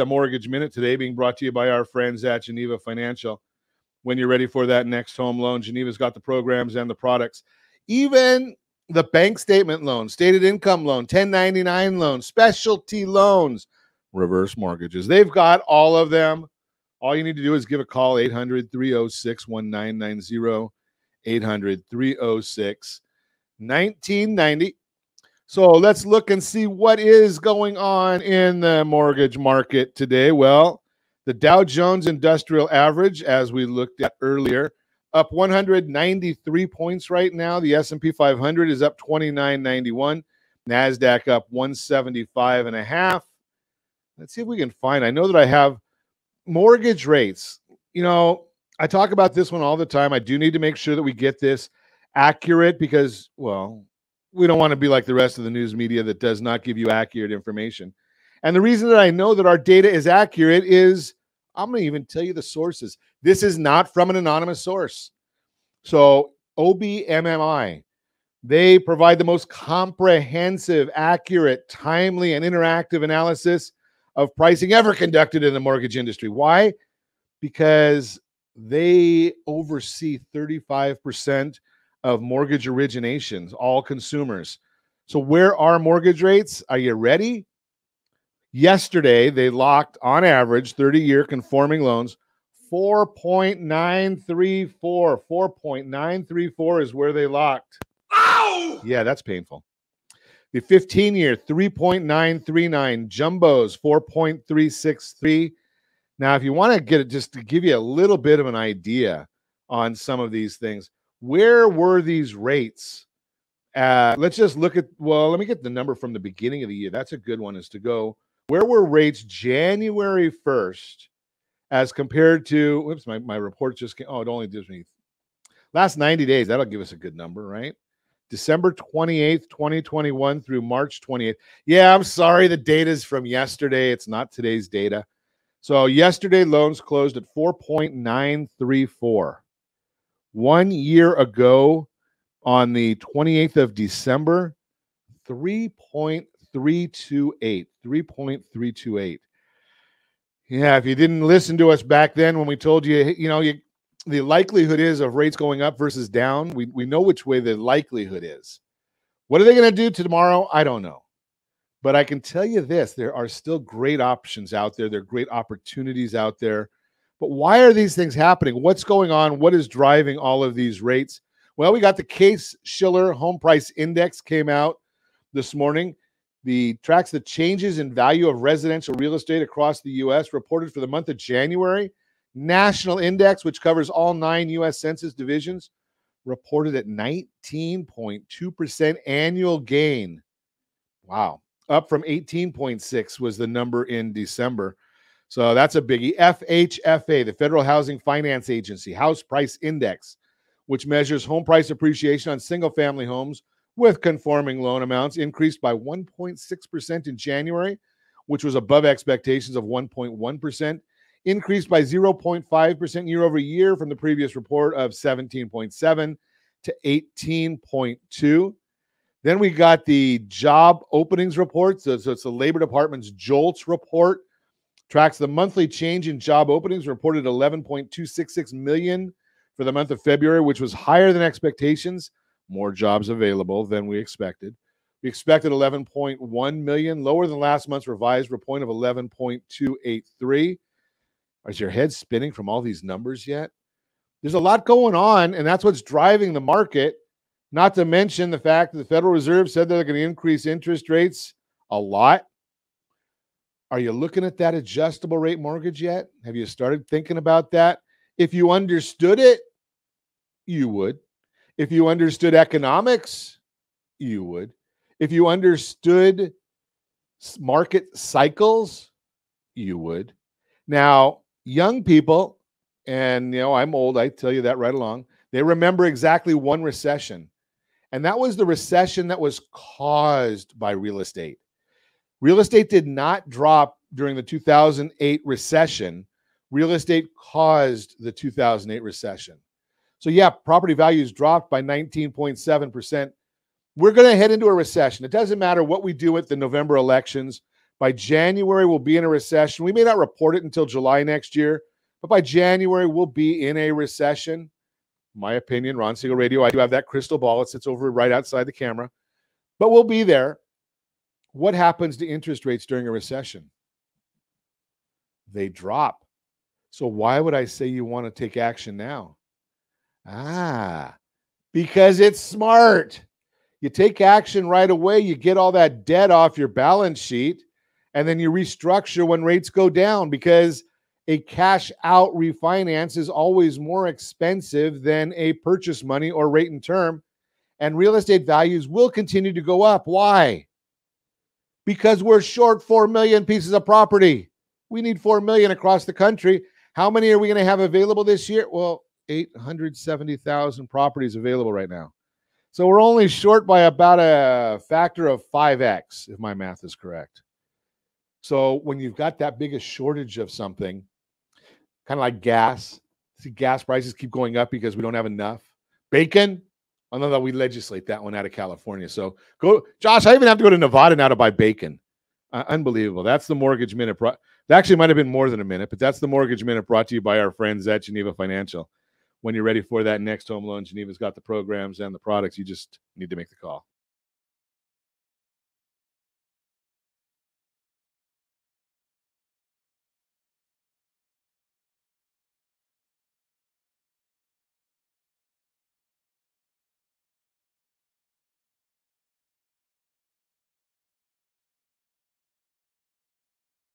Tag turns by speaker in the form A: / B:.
A: the Mortgage Minute today, being brought to you by our friends at Geneva Financial. When you're ready for that next home loan, Geneva's got the programs and the products. Even the bank statement loan, stated income loan, 1099 loans, specialty loans, reverse mortgages. They've got all of them. All you need to do is give a call, 800-306-1990, 800-306-1990. So let's look and see what is going on in the mortgage market today. Well, the Dow Jones Industrial Average, as we looked at earlier, up 193 points right now. The S&P 500 is up 29.91. NASDAQ up 175.5. Let's see if we can find. I know that I have mortgage rates. You know, I talk about this one all the time. I do need to make sure that we get this accurate because, well, we don't want to be like the rest of the news media that does not give you accurate information. And the reason that I know that our data is accurate is I'm going to even tell you the sources. This is not from an anonymous source. So OBMMI, they provide the most comprehensive, accurate, timely, and interactive analysis of pricing ever conducted in the mortgage industry. Why? Because they oversee 35% of mortgage originations, all consumers. So where are mortgage rates? Are you ready? Yesterday, they locked, on average, 30-year conforming loans, 4.934. 4.934 is where they locked. Ow! Yeah, that's painful. The 15-year, 3.939. Jumbos, 4.363. Now, if you want to get it, just to give you a little bit of an idea on some of these things, where were these rates? Let's just look at, well, let me get the number from the beginning of the year. That's a good one, is to go, where were rates January 1st as compared to, whoops, my report just came, it only gives me last 90 days. That'll give us a good number, right? December 28th, 2021 through March 28th. Yeah, I'm sorry, the data's from yesterday. It's not today's data. So yesterday, loans closed at 4.934. 1 year ago, on the 28th of December, 3.328. 3.328. Yeah, if you didn't listen to us back then when we told you, the likelihood is of rates going up versus down, we know which way the likelihood is. What are they going to do tomorrow? I don't know. But I can tell you this, there are still great options out there. There are great opportunities out there. But why are these things happening? What's going on? What is driving all of these rates? Well, we got the Case-Shiller Home Price Index came out this morning. The tracks the changes in value of residential real estate across the U.S. reported for the month of January. National Index, which covers all 9 U.S. Census divisions, reported at 19.2% annual gain. Wow. Up from 18.6 was the number in December. So that's a biggie. FHFA, the Federal Housing Finance Agency, House Price Index, which measures home price appreciation on single-family homes with conforming loan amounts, increased by 1.6% in January, which was above expectations of 1.1%, increased by 0.5% year over year from the previous report of 17.7 to 18.2. Then we got the job openings report. So it's the Labor Department's JOLTS report. Tracks the monthly change in job openings, reported 11.266 million for the month of February, which was higher than expectations. More jobs available than we expected. We expected 11.1 million, lower than last month's revised report of 11.283. Is your head spinning from all these numbers yet? There's a lot going on, and that's what's driving the market, not to mention the fact that the Federal Reserve said they're going to increase interest rates a lot. Are you looking at that adjustable rate mortgage yet? Have you started thinking about that? If you understood it, you would. If you understood economics, you would. If you understood market cycles, you would. Now, young people, and I'm old, I tell you that right along, they remember exactly one recession. And that was the recession that was caused by real estate. Real estate did not drop during the 2008 recession. Real estate caused the 2008 recession. So yeah, property values dropped by 19.7%. We're going to head into a recession. It doesn't matter what we do at the November elections, By January, we'll be in a recession. We may not report it until July next year, but by January, we'll be in a recession. My opinion, Ron Siegel Radio, I do have that crystal ball. It sits over right outside the camera, but we'll be there. What happens to interest rates during a recession? They drop. So why would I say you want to take action now? Because it's smart. You take action right away, you get all that debt off your balance sheet, and then you restructure when rates go down, because a cash out refinance is always more expensive than a purchase money or rate and term, and real estate values will continue to go up. Why? Because we're short 4 million pieces of property. We need 4 million across the country. How many are we going to have available this year? Well, 870,000 properties available right now. So we're only short by about a factor of 5x, if my math is correct. So when you've got that biggest shortage of something, kind of like gas, see gas prices keep going up because we don't have enough. Bacon, I know that we legislate that one out of California. So go, Josh, I even have to go to Nevada now to buy bacon. Unbelievable. That's the Mortgage Minute. It actually might have been more than a minute, but that's the Mortgage Minute brought to you by our friends at Geneva Financial. When you're ready for that next home loan, Geneva's got the programs and the products. You just need to make the call.